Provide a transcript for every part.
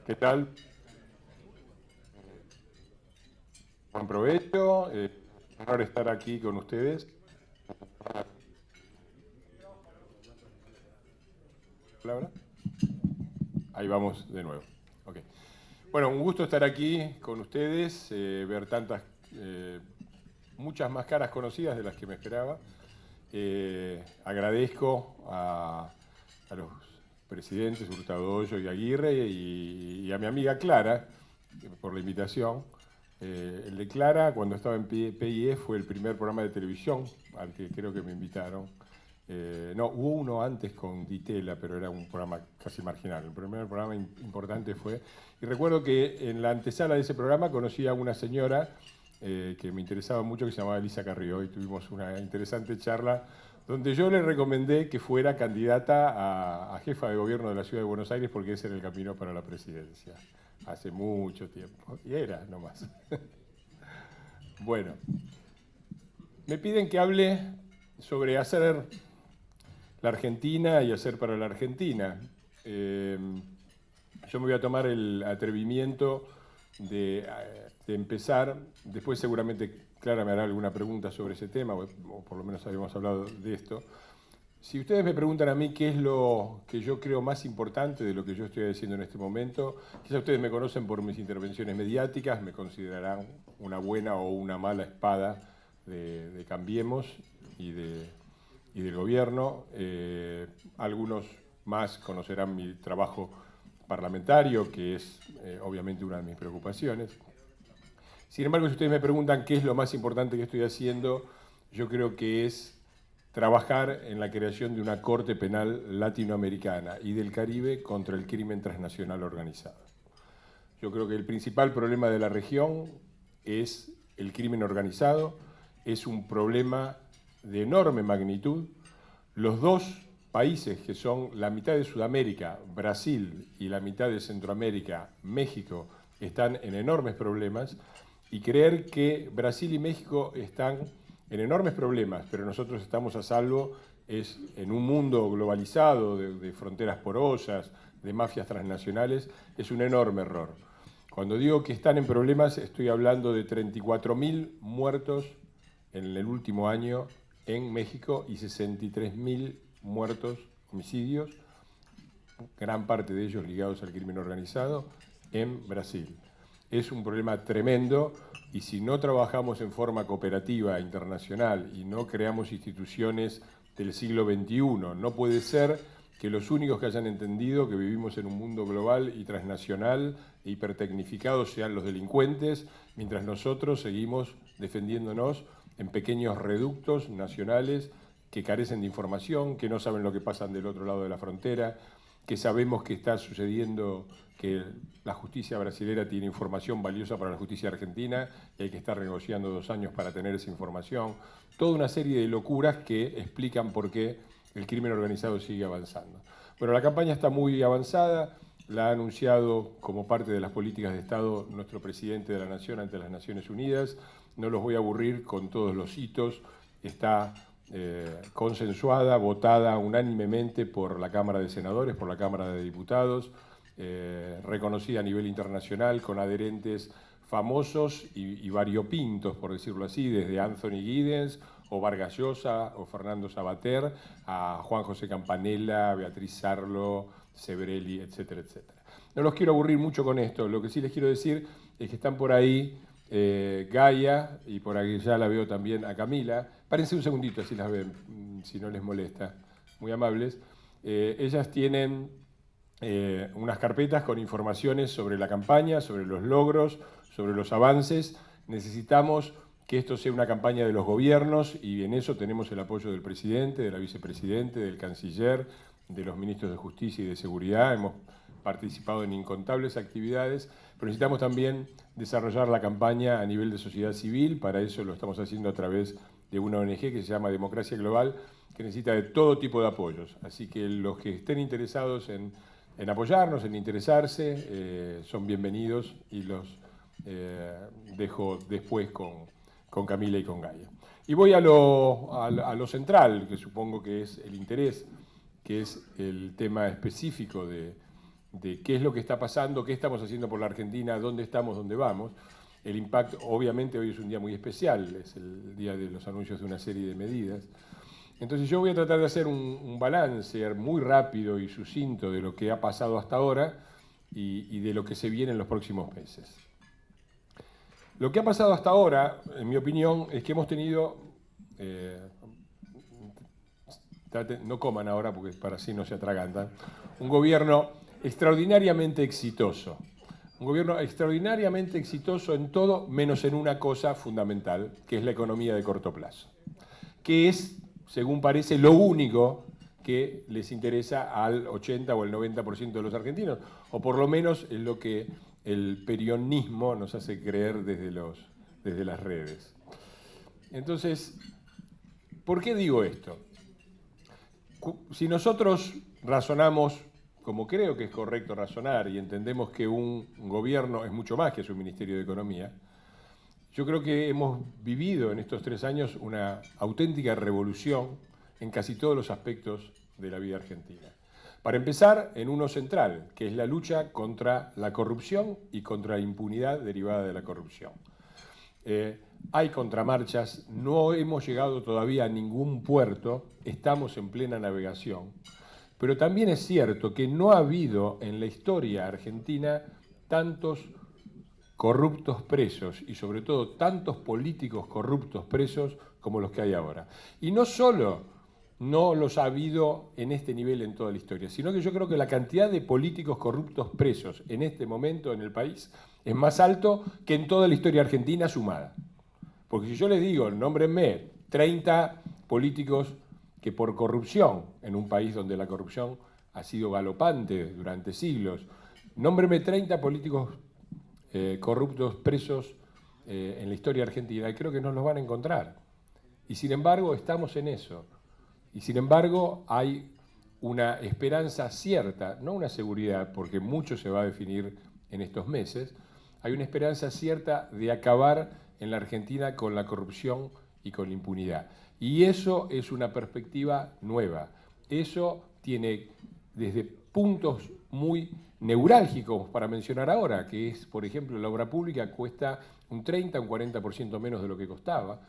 ¿Qué tal? Buen provecho. Un honor estar aquí con ustedes. ¿Palabra? Ahí vamos de nuevo. Ok. Bueno, un gusto estar aquí con ustedes, ver muchas más caras conocidas de las que me esperaba. Agradezco a los presidentes Hurtado Hoyo y Aguirre y a mi amiga Clara por la invitación. El de Clara, cuando estaba en PIE, fue el primer programa de televisión al que creo que me invitaron. No, hubo uno antes con Ditela, pero era un programa casi marginal. El primer programa importante fue... Y recuerdo que en la antesala de ese programa conocí a una señora que me interesaba mucho, que se llamaba Elisa Carrió, y tuvimos una interesante charla donde yo le recomendé que fuera candidata a jefa de gobierno de la Ciudad de Buenos Aires porque ese era el camino para la presidencia, hace mucho tiempo, y era nomás. Bueno, me piden que hable sobre hacer la Argentina y hacer para la Argentina. Yo me voy a tomar el atrevimiento de empezar, después seguramente Clara me hará alguna pregunta sobre ese tema, o por lo menos habíamos hablado de esto. Si ustedes me preguntan a mí qué es lo que yo creo más importante de lo que yo estoy haciendo en este momento, quizás ustedes me conocen por mis intervenciones mediáticas, me considerarán una buena o una mala espada de Cambiemos y del gobierno. Algunos más conocerán mi trabajo parlamentario, que es obviamente una de mis preocupaciones. Sin embargo, si ustedes me preguntan qué es lo más importante que estoy haciendo, yo creo que es trabajar en la creación de una Corte Penal latinoamericana y del Caribe contra el crimen transnacional organizado. Yo creo que el principal problema de la región es el crimen organizado, es un problema de enorme magnitud. Los dos países que son la mitad de Sudamérica, Brasil, y la mitad de Centroamérica, México, están en enormes problemas, y creer que Brasil y México están en enormes problemas, pero nosotros estamos a salvo, es en un mundo globalizado, de fronteras porosas, de mafias transnacionales, es un enorme error. Cuando digo que están en problemas, estoy hablando de 34.000 muertos en el último año en México y 63.000 muertos, homicidios, gran parte de ellos ligados al crimen organizado, en Brasil. Es un problema tremendo y si no trabajamos en forma cooperativa internacional y no creamos instituciones del siglo XXI, no puede ser que los únicos que hayan entendido que vivimos en un mundo global y transnacional e hipertecnificado sean los delincuentes, mientras nosotros seguimos defendiéndonos en pequeños reductos nacionales que carecen de información, que no saben lo que pasa del otro lado de la frontera, que sabemos que está sucediendo, que la justicia brasilera tiene información valiosa para la justicia argentina y hay que estar negociando 2 años para tener esa información. Toda una serie de locuras que explican por qué el crimen organizado sigue avanzando. Bueno, la campaña está muy avanzada, la ha anunciado como parte de las políticas de Estado nuestro presidente de la Nación ante las Naciones Unidas. No los voy a aburrir con todos los hitos. Está consensuada, votada unánimemente por la Cámara de Senadores, por la Cámara de Diputados, reconocida a nivel internacional con adherentes famosos y variopintos, por decirlo así, desde Anthony Giddens o Vargas Llosa o Fernando Sabater a Juan José Campanella, Beatriz Sarlo, Sebrelli, etcétera, etcétera. No los quiero aburrir mucho con esto, lo que sí les quiero decir es que están por ahí Gaia, y por aquí ya la veo también a Camila. Párense un segundito, así las ven, si no les molesta. Muy amables. Ellas tienen unas carpetas con informaciones sobre la campaña, sobre los logros, sobre los avances. Necesitamos que esto sea una campaña de los gobiernos y en eso tenemos el apoyo del presidente, de la vicepresidente, del canciller, de los ministros de Justicia y de Seguridad. Hemos participado en incontables actividades, pero necesitamos también desarrollar la campaña a nivel de sociedad civil. Para eso lo estamos haciendo a través de una ONG que se llama Democracia Global, que necesita de todo tipo de apoyos. Así que los que estén interesados en apoyarnos, en interesarse, son bienvenidos y los dejo después con Camila y con Gaia. Y voy a lo central, que supongo que es el interés, que es el tema específico de de qué es lo que está pasando, qué estamos haciendo por la Argentina, dónde estamos, dónde vamos. El impacto, obviamente hoy es un día muy especial, es el día de los anuncios de una serie de medidas. Entonces yo voy a tratar de hacer un balance muy rápido y sucinto de lo que ha pasado hasta ahora y de lo que se viene en los próximos meses. Lo que ha pasado hasta ahora, en mi opinión, es que hemos tenido, no coman ahora porque para así no se atragantan, un gobierno extraordinariamente exitoso. Un gobierno extraordinariamente exitoso en todo, menos en una cosa fundamental, que es la economía de corto plazo, que es, según parece, lo único que les interesa al 80 o el 90% de los argentinos, o por lo menos es lo que el peronismo nos hace creer desde las redes. Entonces, ¿por qué digo esto? Si nosotros razonamos como creo que es correcto razonar y entendemos que un gobierno es mucho más que su Ministerio de Economía, yo creo que hemos vivido en estos 3 años una auténtica revolución en casi todos los aspectos de la vida argentina. Para empezar, en uno central, que es la lucha contra la corrupción y contra la impunidad derivada de la corrupción. Hay contramarchas, no hemos llegado todavía a ningún puerto, estamos en plena navegación, pero también es cierto que no ha habido en la historia argentina tantos corruptos presos y sobre todo tantos políticos corruptos presos como los que hay ahora. Y no solo no los ha habido en este nivel en toda la historia, sino que yo creo que la cantidad de políticos corruptos presos en este momento en el país es más alto que en toda la historia argentina sumada. Porque si yo les digo, nómbrenme 30 políticos que por corrupción, en un país donde la corrupción ha sido galopante durante siglos, nómbrenme 30 políticos corruptos presos en la historia argentina, y creo que no los van a encontrar. Y sin embargo estamos en eso. Y sin embargo hay una esperanza cierta, no una seguridad, porque mucho se va a definir en estos meses, hay una esperanza cierta de acabar en la Argentina con la corrupción y con la impunidad. Y eso es una perspectiva nueva. Eso tiene desde puntos muy neurálgicos, para mencionar ahora, que es, por ejemplo, la obra pública cuesta un 30, un 40% menos de lo que costaba,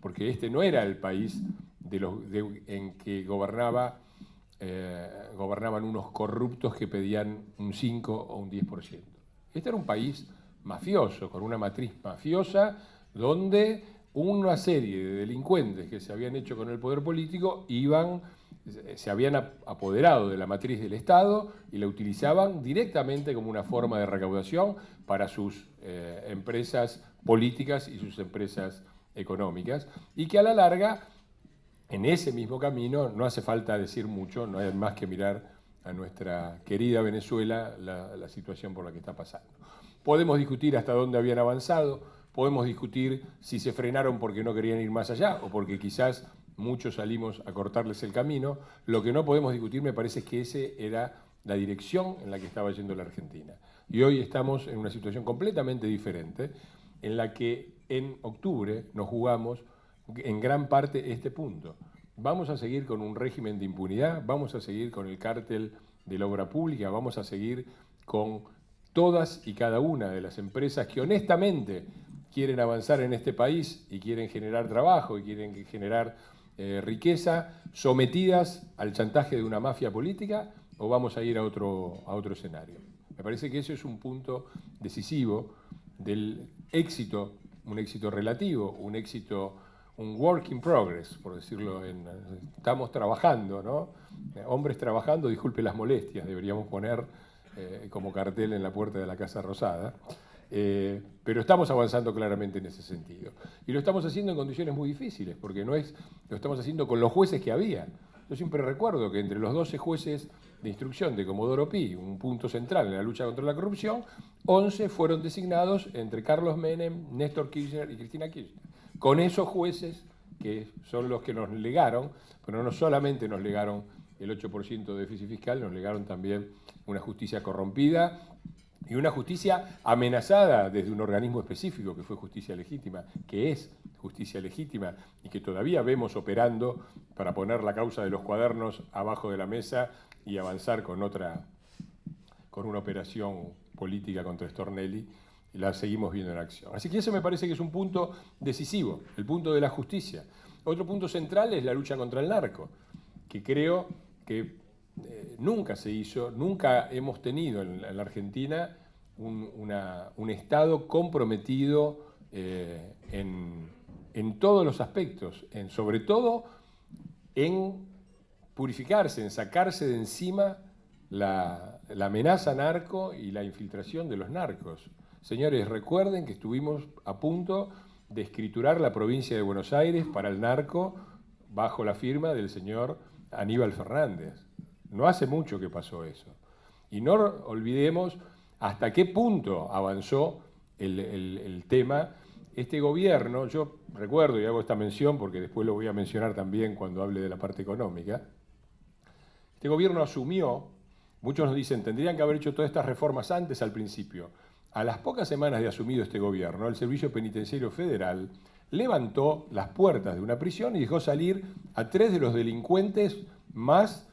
porque este no era el país en que gobernaban unos corruptos que pedían un 5 o un 10%. Este era un país mafioso, con una matriz mafiosa, donde una serie de delincuentes que se habían hecho con el poder político se habían apoderado de la matriz del Estado y la utilizaban directamente como una forma de recaudación para sus empresas políticas y sus empresas económicas, y que a la larga, en ese mismo camino, no hace falta decir mucho, no hay más que mirar a nuestra querida Venezuela la situación por la que está pasando. Podemos discutir hasta dónde habían avanzado, podemos discutir si se frenaron porque no querían ir más allá o porque quizás muchos salimos a cortarles el camino. Lo que no podemos discutir, me parece, es que esa era la dirección en la que estaba yendo la Argentina. Y hoy estamos en una situación completamente diferente, en la que en octubre nos jugamos en gran parte este punto. Vamos a seguir con un régimen de impunidad, vamos a seguir con el cártel de la obra pública, vamos a seguir con todas y cada una de las empresas que honestamente quieren avanzar en este país y quieren generar trabajo y quieren generar riqueza, sometidas al chantaje de una mafia política, o vamos a ir a otro escenario. Me parece que ese es un punto decisivo del éxito, un éxito relativo, un work in progress, por decirlo, estamos trabajando, ¿no? Hombres trabajando, disculpe las molestias, deberíamos poner como cartel en la puerta de la Casa Rosada, pero estamos avanzando claramente en ese sentido. Y lo estamos haciendo en condiciones muy difíciles, porque lo estamos haciendo con los jueces que había. Yo siempre recuerdo que entre los 12 jueces de instrucción de Comodoro Pi, un punto central en la lucha contra la corrupción, 11 fueron designados entre Carlos Menem, Néstor Kirchner y Cristina Kirchner. Con esos jueces, que son los que nos legaron, pero no solamente nos legaron el 8% de déficit fiscal, nos legaron también una justicia corrompida y una justicia amenazada desde un organismo específico que fue Justicia Legítima, que es Justicia Legítima y que todavía vemos operando para poner la causa de los cuadernos abajo de la mesa y avanzar con otra con una operación política contra Stornelli, y la seguimos viendo en acción. Así que eso me parece que es un punto decisivo, el punto de la justicia. Otro punto central es la lucha contra el narco, que creo que nunca se hizo, nunca hemos tenido en la Argentina un Estado comprometido en todos los aspectos, sobre todo en purificarse, en sacarse de encima la amenaza narco y la infiltración de los narcos. Señores, recuerden que estuvimos a punto de escriturar la provincia de Buenos Aires para el narco bajo la firma del señor Aníbal Fernández. No hace mucho que pasó eso. Y no olvidemos hasta qué punto avanzó el tema. Este gobierno, yo recuerdo y hago esta mención porque después lo voy a mencionar también cuando hable de la parte económica, este gobierno asumió, muchos nos dicen, tendrían que haber hecho todas estas reformas antes al principio. A las pocas semanas de asumido este gobierno, el Servicio Penitenciario Federal levantó las puertas de una prisión y dejó salir a 3 de los delincuentes más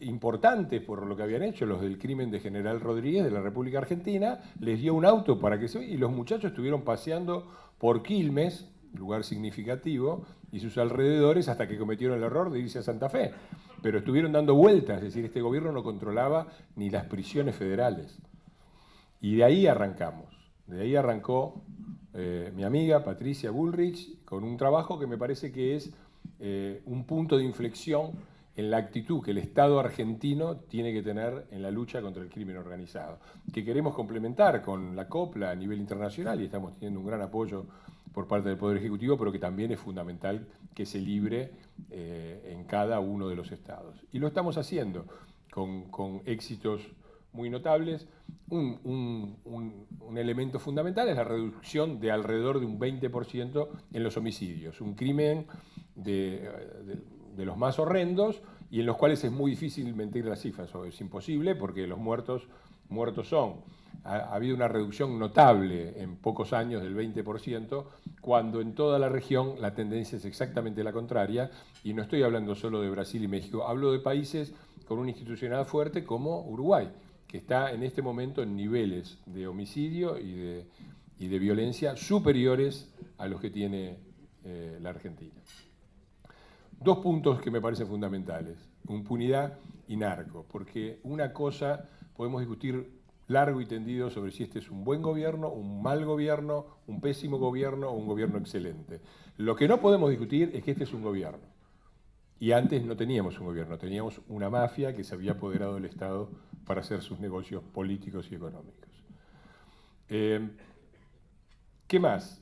importantes por lo que habían hecho, los del crimen de General Rodríguez de la República Argentina, les dio un auto para que se... y los muchachos estuvieron paseando por Quilmes, lugar significativo, y sus alrededores hasta que cometieron el error de irse a Santa Fe. Pero estuvieron dando vueltas, es decir, este gobierno no controlaba ni las prisiones federales. Y de ahí arrancamos, de ahí arrancó mi amiga Patricia Bullrich con un trabajo que me parece que es un punto de inflexión en la actitud que el Estado argentino tiene que tener en la lucha contra el crimen organizado, que queremos complementar con la COPLA a nivel internacional y estamos teniendo un gran apoyo por parte del Poder Ejecutivo, pero que también es fundamental que se libre en cada uno de los estados. Y lo estamos haciendo con éxitos muy notables. Un elemento fundamental es la reducción de alrededor de un 20% en los homicidios, un crimen de los más horrendos y en los cuales es muy difícil mentir las cifras, o es imposible porque los muertos son. Ha habido una reducción notable en pocos años del 20%, cuando en toda la región la tendencia es exactamente la contraria, y no estoy hablando solo de Brasil y México, hablo de países con una institucionalidad fuerte como Uruguay, que está en este momento en niveles de homicidio y de violencia superiores a los que tiene la Argentina. 2 puntos que me parecen fundamentales, impunidad y narco, porque una cosa, podemos discutir largo y tendido sobre si este es un buen gobierno, un mal gobierno, un pésimo gobierno o un gobierno excelente. Lo que no podemos discutir es que este es un gobierno. Y antes no teníamos un gobierno, teníamos una mafia que se había apoderado del Estado para hacer sus negocios políticos y económicos. ¿Qué más?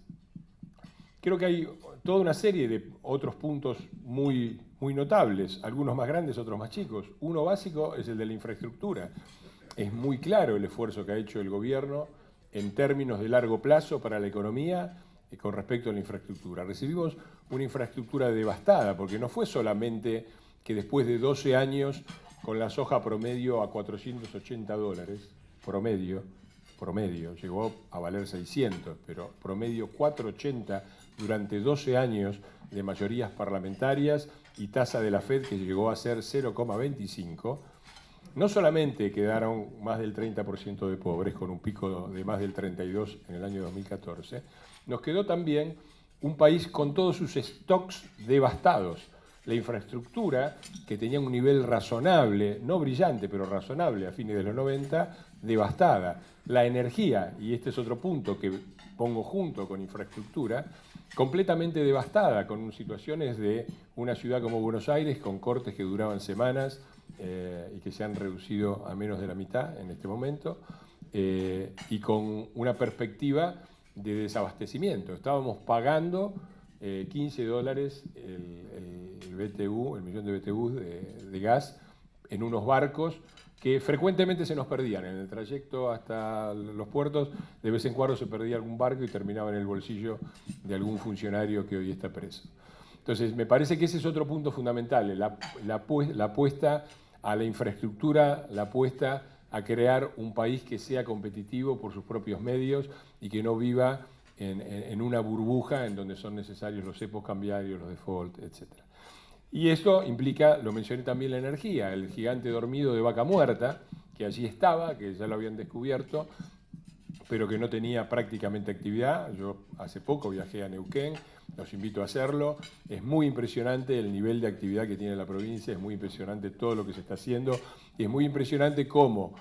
Creo que hay toda una serie de otros puntos muy notables, algunos más grandes, otros más chicos. Uno básico es el de la infraestructura. Es muy claro el esfuerzo que ha hecho el gobierno en términos de largo plazo para la economía con respecto a la infraestructura. Recibimos una infraestructura devastada, porque no fue solamente que después de 12 años, con la soja promedio a $480, promedio, llegó a valer 600, pero promedio 480 durante 12 años de mayorías parlamentarias y tasa de la FED que llegó a ser 0,25, no solamente quedaron más del 30% de pobres, con un pico de más del 32% en el año 2014, nos quedó también un país con todos sus stocks devastados. La infraestructura, que tenía un nivel razonable, no brillante, pero razonable a fines de los 90, devastada. La energía, y este es otro punto que pongo junto con infraestructura, completamente devastada, con situaciones de una ciudad como Buenos Aires, con cortes que duraban semanas y que se han reducido a menos de la mitad en este momento, y con una perspectiva de desabastecimiento. Estábamos pagando $15 el BTU, el millón de BTU de gas en unos barcos que frecuentemente se nos perdían. En el trayecto hasta los puertos, de vez en cuando se perdía algún barco y terminaba en el bolsillo de algún funcionario que hoy está preso. Entonces, me parece que ese es otro punto fundamental, la apuesta a la infraestructura, la apuesta a crear un país que sea competitivo por sus propios medios y que no viva en una burbuja en donde son necesarios los cepos cambiarios, los default, etc. Y esto implica, lo mencioné también, la energía, el gigante dormido de Vaca Muerta, que allí estaba, que ya lo habían descubierto, pero que no tenía prácticamente actividad. Yo hace poco viajé a Neuquén, los invito a hacerlo. Es muy impresionante el nivel de actividad que tiene la provincia, es muy impresionante todo lo que se está haciendo, y es muy impresionante cómo,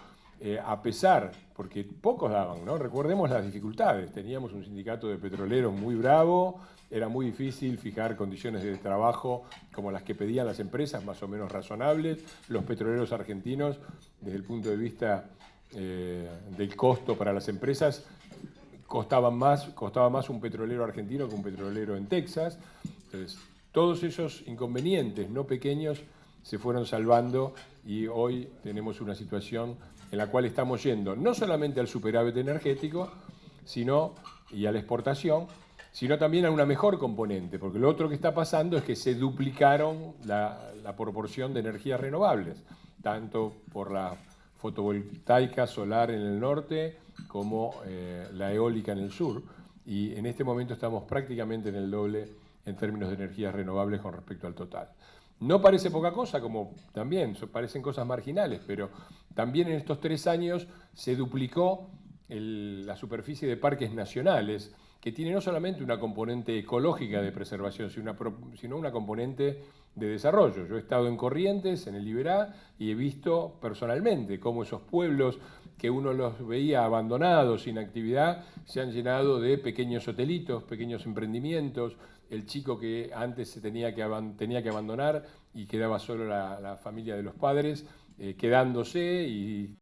a pesar, porque pocos daban, ¿no? Recordemos las dificultades. Teníamos un sindicato de petroleros muy bravo, era muy difícil fijar condiciones de trabajo como las que pedían las empresas, más o menos razonables. Los petroleros argentinos, desde el punto de vista del costo para las empresas, costaba más un petrolero argentino que un petrolero en Texas. Entonces, todos esos inconvenientes no pequeños se fueron salvando y hoy tenemos una situación en la cual estamos yendo no solamente al superávit energético, y a la exportación, sino también a una mejor componente, porque lo otro que está pasando es que se duplicaron la proporción de energías renovables, tanto por la fotovoltaica solar en el norte como la eólica en el sur, y en este momento estamos prácticamente en el doble en términos de energías renovables con respecto al total. No parece poca cosa, como también parecen cosas marginales, pero también en estos 3 años se duplicó la superficie de parques nacionales, que tiene no solamente una componente ecológica de preservación, sino una componente de desarrollo. Yo he estado en Corrientes, en el Liberá, y he visto personalmente cómo esos pueblos que uno los veía abandonados, sin actividad, se han llenado de pequeños hotelitos, pequeños emprendimientos. El chico que antes tenía que abandonar y quedaba solo la familia de los padres, quedándose y